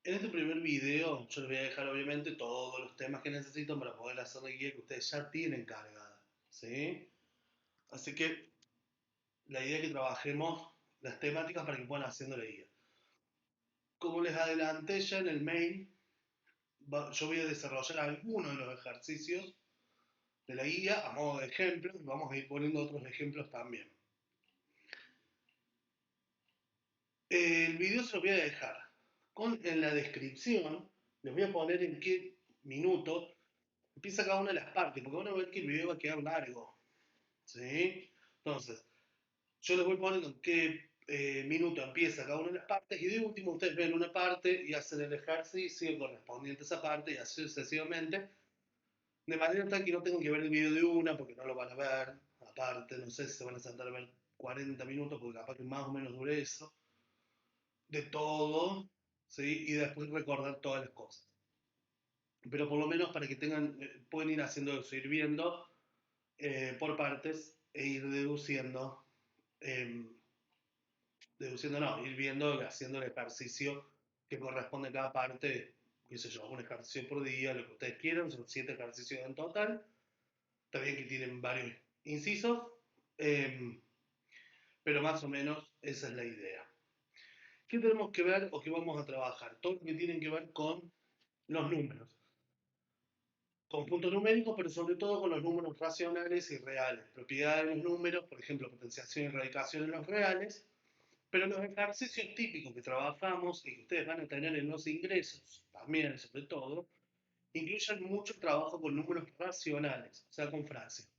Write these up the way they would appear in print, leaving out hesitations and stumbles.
En este primer video yo les voy a dejar obviamente todos los temas que necesito para poder hacer la guía que ustedes ya tienen cargada, ¿sí? Así que la idea es que trabajemos las temáticas para que puedan haciendo la guía. Como les adelanté ya en el mail, yo voy a desarrollar algunos de los ejercicios de la guía a modo de ejemplos y vamos a ir poniendo otros ejemplos también. El video se lo voy a dejar en la descripción, les voy a poner en qué minuto empieza cada una de las partes, porque van a ver que el video va a quedar largo. ¿Sí? Entonces, yo les voy poniendo en qué minuto empieza cada una de las partes y de último ustedes ven una parte y hacen el ejercicio correspondiente a esa parte y así sucesivamente, de manera tal que no tengan que ver el video de una porque no lo van a ver, aparte, no sé si se van a sentar a ver 40 minutos porque capaz que más o menos dure eso, de todo, ¿sí? Y después recordar todas las cosas. Pero por lo menos para que tengan, pueden ir haciendo eso, ir viendo por partes e ir eh, deduciendo no, ir viendo, haciendo el ejercicio que corresponde a cada parte, qué sé yo, un ejercicio por día, lo que ustedes quieran, son 7 ejercicios en total, también que tienen varios incisos, eh, pero más o menos esa es la idea. ¿Qué tenemos que ver o qué vamos a trabajar? Todo lo que tiene que ver con los números. Conjuntos numéricos, pero sobre todo con los números racionales y reales. Propiedades de los números, por ejemplo, potenciación y radicación en los reales. Pero los ejercicios típicos que trabajamos y que ustedes van a tener en los ingresos, también sobre todo, incluyen mucho trabajo con números racionales, o sea, con fracciones.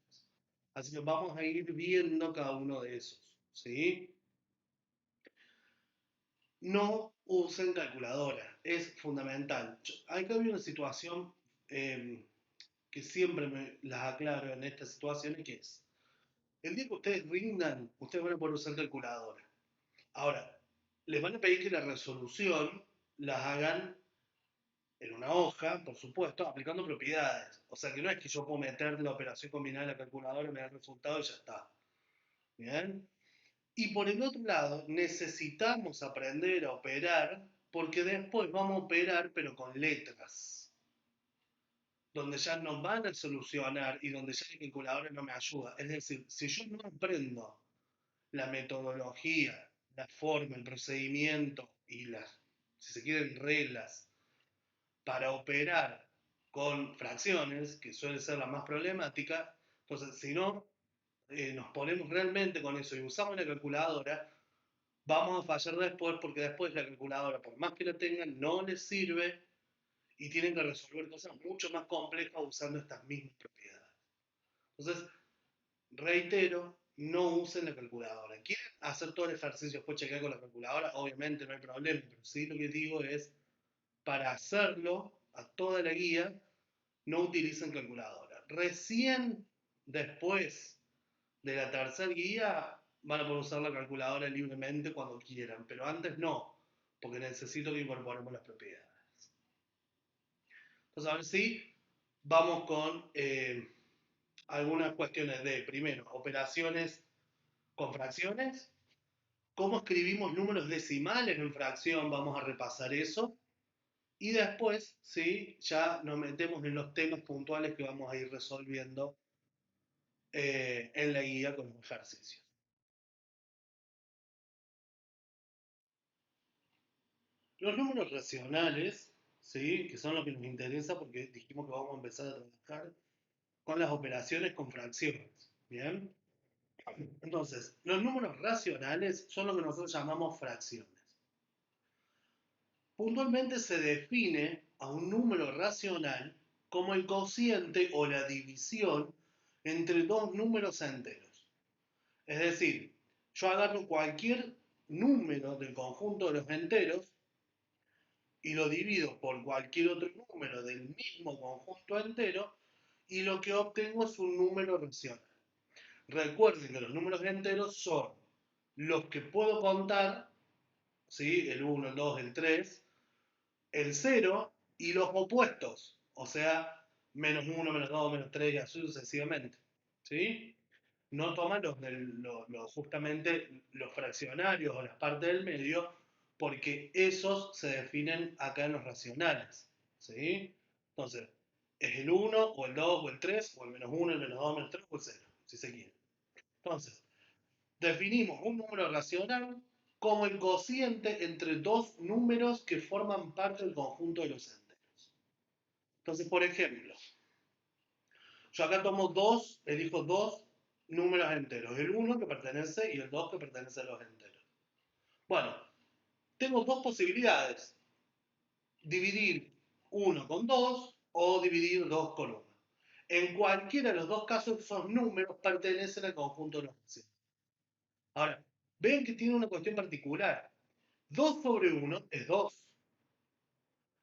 Así que vamos a ir viendo cada uno de esos, ¿sí? No usen calculadora, es fundamental. Acá hay una situación eh, que siempre me las aclaro en estas situaciones, que es, el día que ustedes rindan, ustedes van a poder usar calculadora. Ahora, les van a pedir que la resolución las hagan en una hoja, por supuesto, aplicando propiedades. O sea que no es que yo puedo meter la operación combinada en la calculadora, me da el resultado y ya está. ¿Bien? Y por el otro lado, necesitamos aprender a operar porque después vamos a operar pero con letras, donde ya nos van a solucionar y donde ya la calculadora no me ayuda. Es decir, si yo no aprendo la metodología, la forma, el procedimiento y las, si se quieren, reglas para operar con fracciones, que suele ser la más problemática, entonces si no nos ponemos realmente con eso y usamos la calculadora, vamos a fallar después porque después la calculadora, por más que la tengan, no les sirve y tienen que resolver cosas mucho más complejas usando estas mismas propiedades. Entonces, reitero, no usen la calculadora. ¿Quieren hacer todo el ejercicio después chequear con la calculadora? Obviamente no hay problema, pero sí lo que digo es, para hacerlo a toda la guía, no utilicen calculadora. Recién después de la tercera guía van a poder usar la calculadora libremente cuando quieran, pero antes no, porque necesito que incorporemos las propiedades. Entonces, a ver si vamos con algunas cuestiones de, primero, operaciones con fracciones. ¿Cómo escribimos números decimales en fracción? Vamos a repasar eso. Y después, sí, ya nos metemos en los temas puntuales que vamos a ir resolviendo en la guía con los ejercicios. Los números racionales, ¿sí? Que son los que nos interesa porque dijimos que vamos a empezar a trabajar con las operaciones con fracciones. ¿Bien? Entonces, los números racionales son lo que nosotros llamamos fracciones. Puntualmente se define a un número racional como el cociente o la división entre dos números enteros. Es decir, yo agarro cualquier número del conjunto de los enteros y lo divido por cualquier otro número del mismo conjunto entero y lo que obtengo es un número racional. Recuerden que los números enteros son los que puedo contar, ¿sí? El 1, el 2, el 3, el cero y los opuestos, o sea, menos uno, menos 2, menos 3 y así sucesivamente. ¿Sí? No toman justamente los fraccionarios o las partes del medio porque esos se definen acá en los racionales, ¿sí? Entonces, es el 1 o el 2 o el 3 o el menos 1, el menos 2, el menos 3 o el 0, si se quiere. Entonces, definimos un número racional como el cociente entre dos números que forman parte del conjunto de los enteros. Entonces, por ejemplo, yo acá tomo dos, elijo dos números enteros, el 1 que pertenece y el 2 que pertenece a los enteros. Bueno, tengo dos posibilidades, dividir 1 con 2 o dividir 2 con 1. En cualquiera de los dos casos, esos números pertenecen al conjunto de los racionales. Ahora, ven que tiene una cuestión particular. 2 sobre 1 es 2.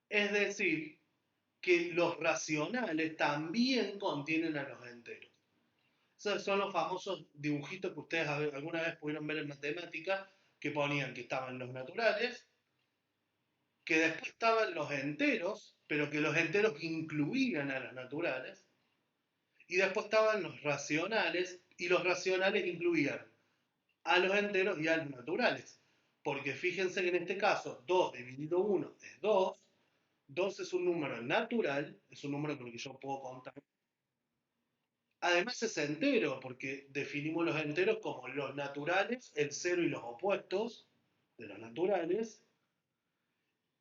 Es decir, que los racionales también contienen a los enteros. Esos son los famosos dibujitos que ustedes alguna vez pudieron ver en matemática, que ponían que estaban los naturales, que después estaban los enteros, pero que los enteros incluían a los naturales, y después estaban los racionales, y los racionales incluían a los enteros y a los naturales. Porque fíjense que en este caso 2 dividido 1 es 2, 2 es un número natural, es un número con el que yo puedo contar. Además es entero, porque definimos los enteros como los naturales, el cero y los opuestos de los naturales.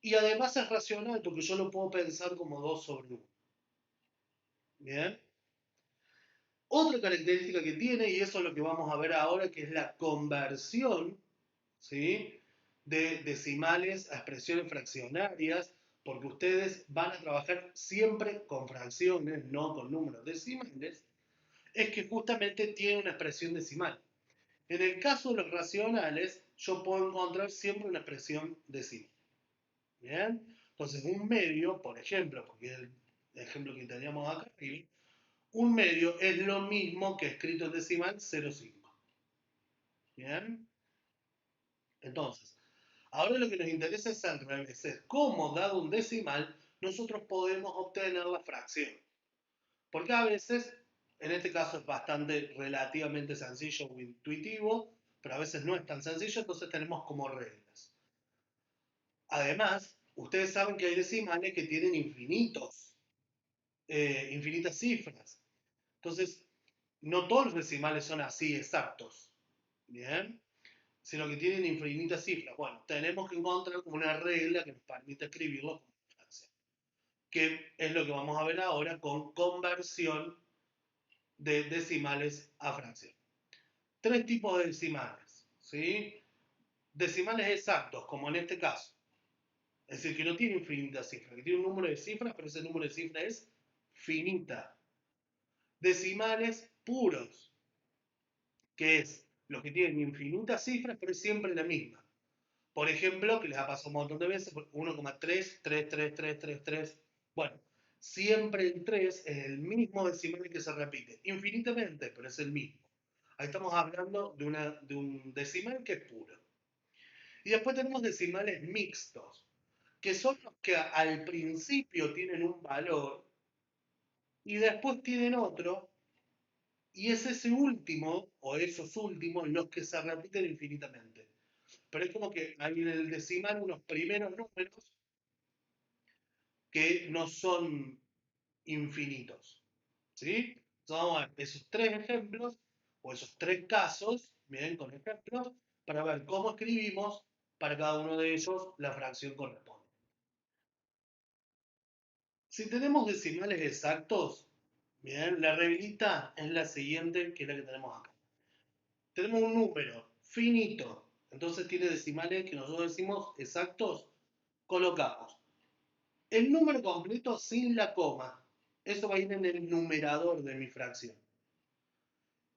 Y además es racional, porque yo lo puedo pensar como 2 sobre 1. ¿Bien? Otra característica que tiene, y eso es lo que vamos a ver ahora, que es la conversión, ¿sí?, de decimales a expresiones fraccionarias, porque ustedes van a trabajar siempre con fracciones, no con números decimales, es que justamente tiene una expresión decimal. En el caso de los racionales, yo puedo encontrar siempre una expresión decimal. ¿Bien? Entonces, un medio, por ejemplo, porque es el ejemplo que teníamos acá arriba, un medio es lo mismo que escrito en decimal 0,5. ¿Bien? Entonces, ahora lo que nos interesa es al revés, es cómo, dado un decimal, nosotros podemos obtener la fracción. Porque a veces, en este caso es bastante relativamente sencillo o intuitivo, pero a veces no es tan sencillo, entonces tenemos como reglas. Además, ustedes saben que hay decimales que tienen infinitas cifras. Entonces, no todos los decimales son así exactos, ¿bien? Sino que tienen infinitas cifras. Bueno, tenemos que encontrar como una regla que nos permita escribirlo como fracción, que es lo que vamos a ver ahora con conversión de decimales a fracción. Tres tipos de decimales, ¿sí? Decimales exactos, como en este caso. Es decir, que no tiene infinitas cifras, que tiene un número de cifras, pero ese número de cifras es finita. Decimales puros, que es lo que tienen infinitas cifras, pero es siempre la misma. Por ejemplo, que les ha pasado un montón de veces, 1,3333333. Bueno, siempre el 3 es el mismo decimal que se repite, infinitamente, pero es el mismo. Ahí estamos hablando de un decimal que es puro. Y después tenemos decimales mixtos, que son los que al principio tienen un valor y después tienen otro, y es ese último, o esos últimos, los que se repiten infinitamente. Pero es como que hay en el decimal unos primeros números que no son infinitos. ¿Sí? Entonces vamos a ver esos tres ejemplos, o esos tres casos, miren con ejemplos, para ver cómo escribimos para cada uno de ellos la fracción correspondiente. Si tenemos decimales exactos, bien, la reglita es la siguiente, que es la que tenemos acá. Tenemos un número finito, entonces tiene decimales que nosotros decimos exactos, colocamos el número completo sin la coma. Eso va a ir en el numerador de mi fracción.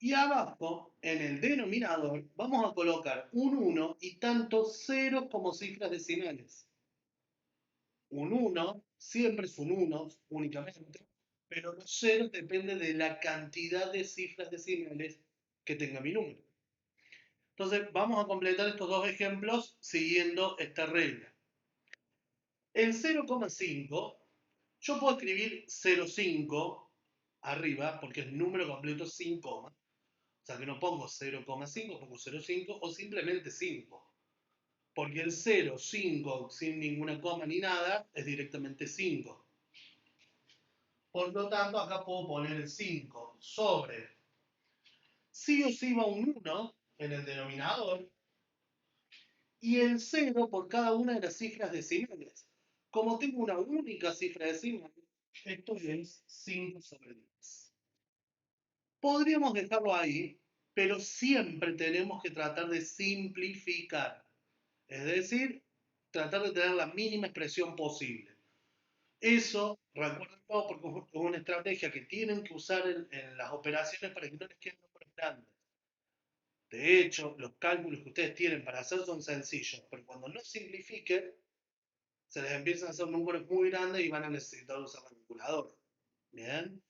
Y abajo, en el denominador, vamos a colocar un 1 y tantos ceros como cifras decimales. Un 1 siempre es un 1 únicamente, pero los ceros dependen de la cantidad de cifras decimales que tenga mi número. Entonces, vamos a completar estos dos ejemplos siguiendo esta regla. El 0,5, yo puedo escribir 0,5 arriba, porque es número completo sin coma. O sea que no pongo 0,5, pongo 0,5 o simplemente 5. Porque el 0, 5, sin ninguna coma ni nada, es directamente 5. Por lo tanto, acá puedo poner el 5 sobre. Sí o sí va un 1 en el denominador. Y el 0 por cada una de las cifras decimales. Como tengo una única cifra decimal, esto es 5 sobre 10. Podríamos dejarlo ahí, pero siempre tenemos que tratar de simplificar. Es decir, tratar de tener la mínima expresión posible. Eso, recuerden todo, porque es una estrategia que tienen que usar en las operaciones para que no les queden números grandes. De hecho, los cálculos que ustedes tienen para hacer son sencillos, pero cuando no simplifiquen, se les empiezan a hacer números muy grandes y van a necesitar usar la calculadora. Bien,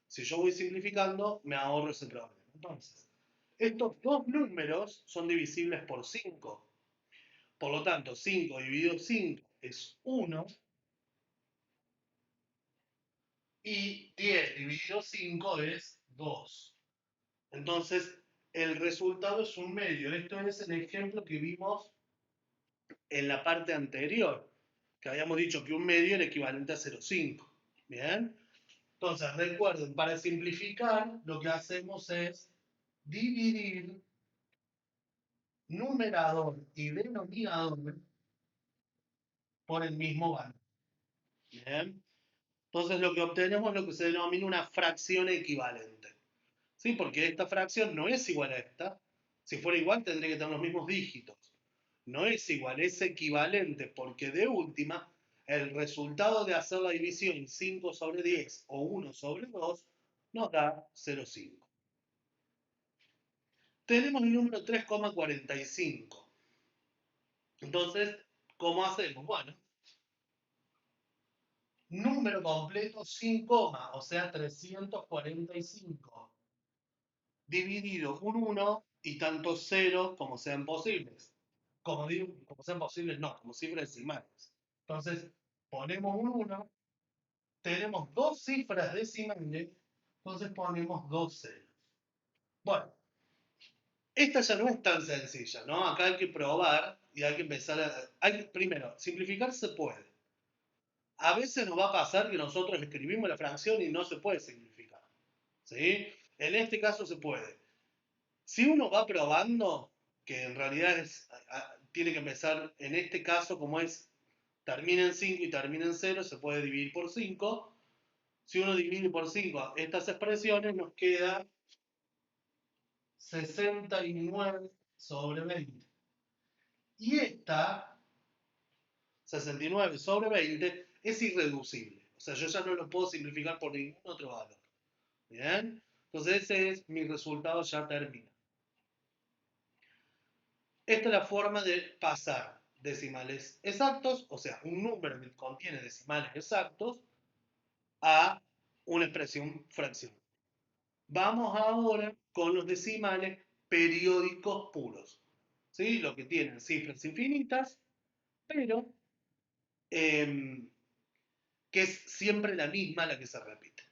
si yo voy simplificando, me ahorro ese problema. Entonces, estos dos números son divisibles por 5. Por lo tanto, 5 dividido 5 es 1 y 10 dividido 5 es 2. Entonces, el resultado es un medio. Esto es el ejemplo que vimos en la parte anterior, que habíamos dicho que un medio era equivalente a 0,5. Bien. Entonces, recuerden, para simplificar, lo que hacemos es dividir numerador y denominador por el mismo valor. Bien. Entonces, lo que obtenemos es lo que se denomina una fracción equivalente. ¿Sí? Porque esta fracción no es igual a esta. Si fuera igual, tendría que tener los mismos dígitos. No es igual, es equivalente, porque de última, el resultado de hacer la división 5 sobre 10 o 1 sobre 2 nos da 0,5. Tenemos el número 3,45. Entonces, ¿cómo hacemos? Bueno, número completo sin coma, o sea, 345, dividido un 1 y tantos ceros como sean posibles. Como digo, como sean posibles, no, como cifras decimales. Entonces, ponemos un 1, tenemos dos cifras decimales, entonces ponemos dos ceros. Bueno, esta ya no es tan sencilla, ¿no? Acá hay que probar y hay que empezar a... primero, simplificar se puede. A veces nos va a pasar que nosotros escribimos la fracción y no se puede simplificar. ¿Sí? En este caso se puede. Si uno va probando, que en realidad tiene que empezar, en este caso, como es, termina en 5 y termina en 0, se puede dividir por 5. Si uno divide por 5 estas expresiones, nos queda 69 sobre 20. Y esta, 69 sobre 20, es irreducible. O sea, yo ya no lo puedo simplificar por ningún otro valor. ¿Bien? Entonces ese es mi resultado, ya termina. Esta es la forma de pasar decimales exactos, o sea, un número que contiene decimales exactos, a una expresión fraccional. Vamos ahora con los decimales periódicos puros. ¿Sí? Lo que tienen cifras infinitas, pero que es siempre la misma la que se repite.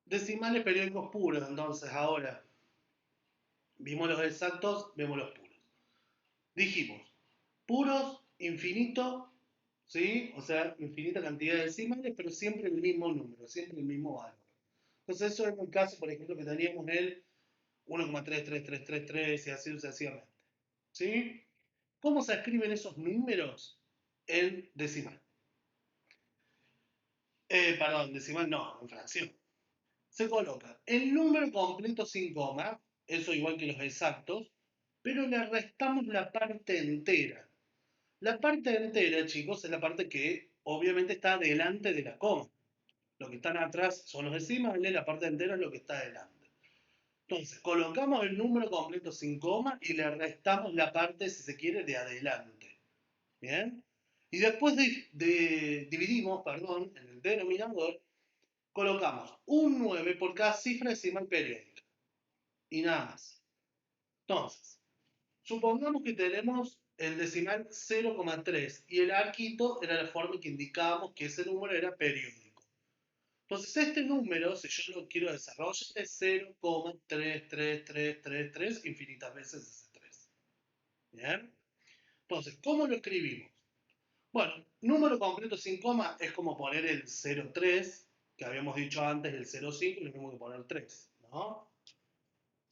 Decimales periódicos puros, entonces ahora vimos los exactos, vemos los puros. Dijimos, puros, infinito, ¿sí? O sea, infinita cantidad de decimales, pero siempre el mismo número, siempre el mismo valor. Entonces eso es el caso, por ejemplo, que teníamos el 1,33333 y así sucesivamente. ¿Sí? ¿Cómo se escriben esos números en decimal? Perdón, decimal no, en fracción. Se coloca el número completo sin coma, eso igual que los exactos, pero le restamos la parte entera. La parte entera, chicos, es la parte que obviamente está delante de la coma. Lo que están atrás son los decimales, la parte entera es lo que está delante. Entonces, colocamos el número completo sin coma y le restamos la parte, si se quiere, de adelante. ¿Bien? Y después dividimos, perdón, en el denominador, colocamos un 9 por cada cifra decimal periódica. Y nada más. Entonces, supongamos que tenemos el decimal 0,3 y el arquito era la forma que indicábamos que ese número era periódico. Entonces, este número, si yo lo quiero desarrollar, es 0,33333 infinitas veces ese 3. ¿Bien? Entonces, ¿cómo lo escribimos? Bueno, número completo sin coma es como poner el 0,3, que habíamos dicho antes, el 0,5, y lo mismo que poner 3, ¿no?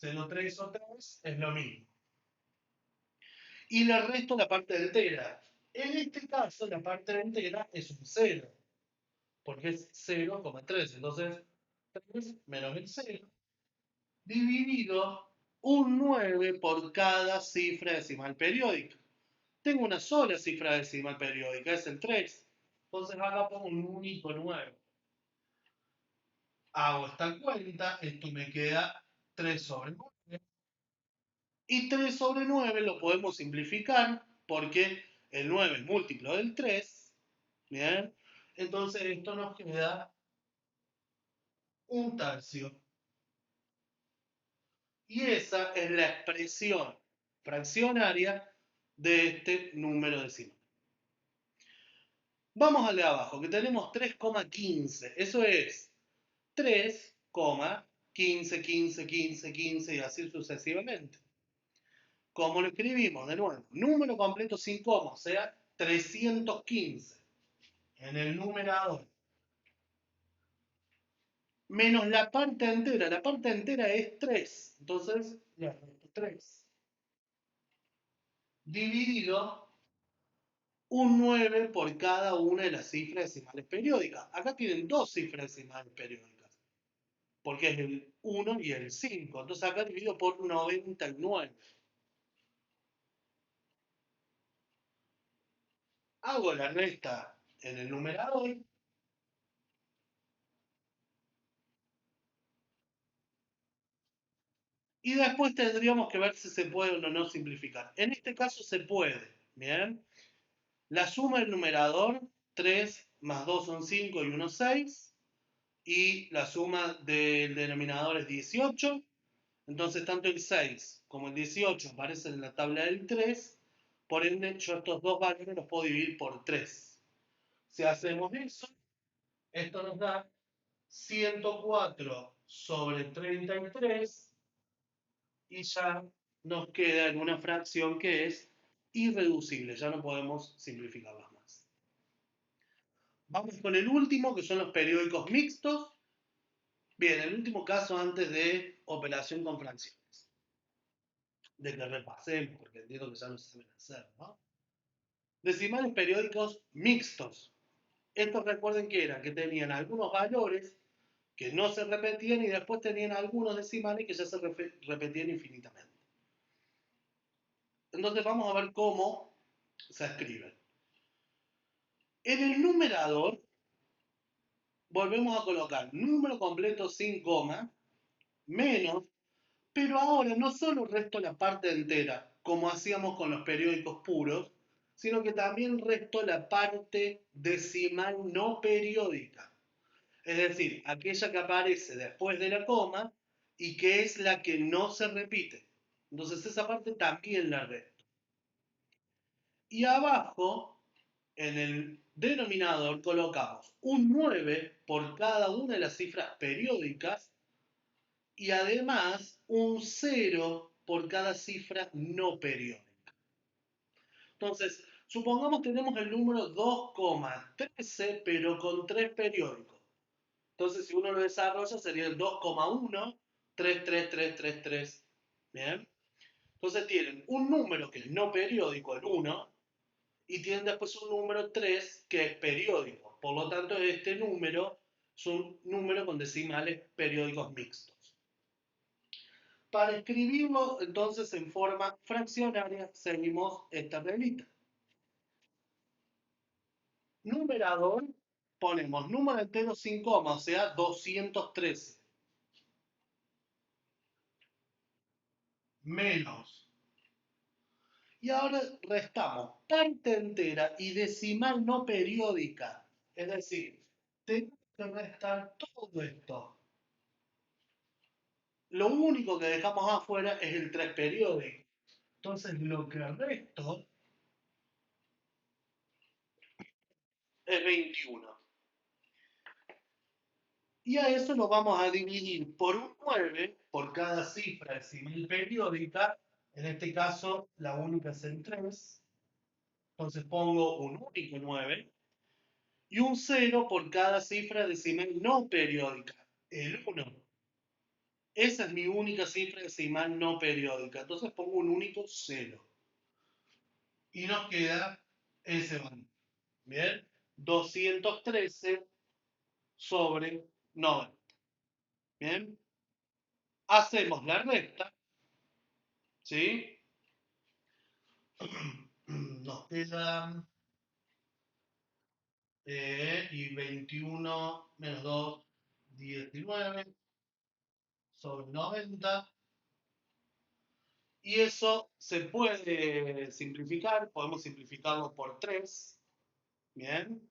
0,3 o 3 es lo mismo. Y le resto la parte entera. En este caso, la parte entera es un 0, porque es 0,3. Entonces, 3 menos el 0, dividido un 9 por cada cifra decimal periódica. Tengo una sola cifra decimal periódica, es el 3. Entonces acá pongo un único 9. Hago esta cuenta, esto me queda 3 sobre 9. Y 3 sobre 9 lo podemos simplificar porque el 9 es múltiplo del 3. Bien. Entonces esto nos queda un tercio. Y esa es la expresión fraccionaria de este número decimal. Vamos al de abajo, que tenemos 3,15. Eso es 3,15, 15, 15, 15 y así sucesivamente. ¿Cómo lo escribimos? De nuevo, número completo sin coma, o sea, 315 en el numerador. Menos la parte entera. La parte entera es 3. Entonces, ya, 3. Dividido un 9 por cada una de las cifras decimales periódicas. Acá tienen dos cifras decimales periódicas, porque es el 1 y el 5. Entonces acá dividido por 99. Hago la resta en el numerador y después tendríamos que ver si se puede o no simplificar. En este caso se puede, ¿bien? La suma del numerador, 3 más 2 son 5 y 1 6. Y la suma del denominador es 18. Entonces tanto el 6 como el 18 aparecen en la tabla del 3. Por ende, yo estos dos valores los puedo dividir por 3. Si hacemos eso, esto nos da 104 sobre 33 y ya nos queda en una fracción que es irreducible, ya no podemos simplificarlas más. Vamos con el último, que son los periódicos mixtos. Bien, el último caso antes de operación con fracciones. De que repasemos, porque entiendo que ya no se saben hacer, ¿no? Decimales periódicos mixtos. Estos recuerden que eran que tenían algunos valores que no se repetían y después tenían algunos decimales que ya se repetían infinitamente. Entonces vamos a ver cómo se escriben. En el numerador volvemos a colocar número completo sin coma, menos, pero ahora no solo resto la parte entera, como hacíamos con los periódicos puros, sino que también resto la parte decimal no periódica. Es decir, aquella que aparece después de la coma y que es la que no se repite. Entonces esa parte también la resto. Y abajo, en el denominador, colocamos un 9 por cada una de las cifras periódicas y además un 0 por cada cifra no periódica. Entonces, supongamos que tenemos el número 2,13 pero con 3 periódicos. Entonces, si uno lo desarrolla, sería el 2,1, 3, 3, 3, 3, 3. ¿Bien? Entonces tienen un número que es no periódico, el 1, y tienen después un número 3 que es periódico. Por lo tanto, este número es un número con decimales periódicos mixtos. Para escribirlo entonces en forma fraccionaria, seguimos esta reglita. Numerador, ponemos número entero sin coma, o sea, 213. Menos. Y ahora restamos parte entera y decimal no periódica. Es decir, tengo que restar todo esto. Lo único que dejamos afuera es el 3 periódico. Entonces lo que resto es 21. Y a eso lo vamos a dividir por un 9 por cada cifra decimal periódica. En este caso, la única es el 3. Entonces pongo un único 9 y un 0 por cada cifra decimal no periódica, el 1. Esa es mi única cifra decimal no periódica. Entonces pongo un único 0. Y nos queda ese valor. Bien, 213 sobre 90. Bien, hacemos la recta, ¿sí? Nos quedan y 21 menos 2, 19 sobre 90. Y eso se puede simplificar, podemos simplificarlo por 3, ¿bien?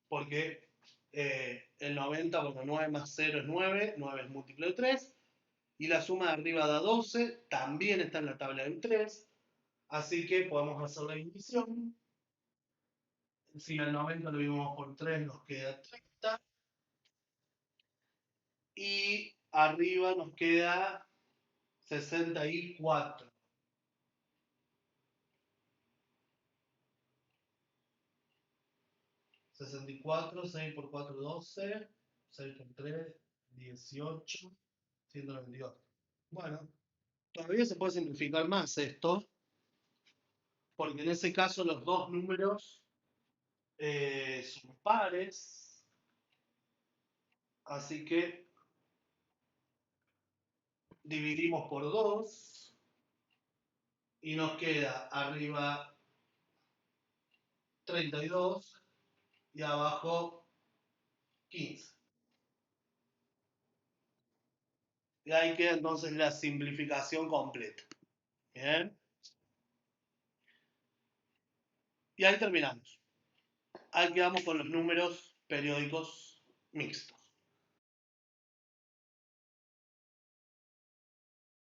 Porque el 90, bueno, 9 más 0 es 9, 9 es múltiplo de 3, y la suma de arriba da 12, también está en la tabla del 3, así que podemos hacer la división. Si el 90 lo dividimos por 3 nos queda 30, y arriba nos queda 64. 64, 6 por 4, 12, 6 por 3, 18, 192. Bueno, todavía se puede simplificar más esto, porque en ese caso los dos números son pares, así que dividimos por 2 y nos queda arriba 32 y abajo 15. Y ahí queda entonces la simplificación completa. Bien, y ahí terminamos. Ahí quedamos con los números periódicos mixtos.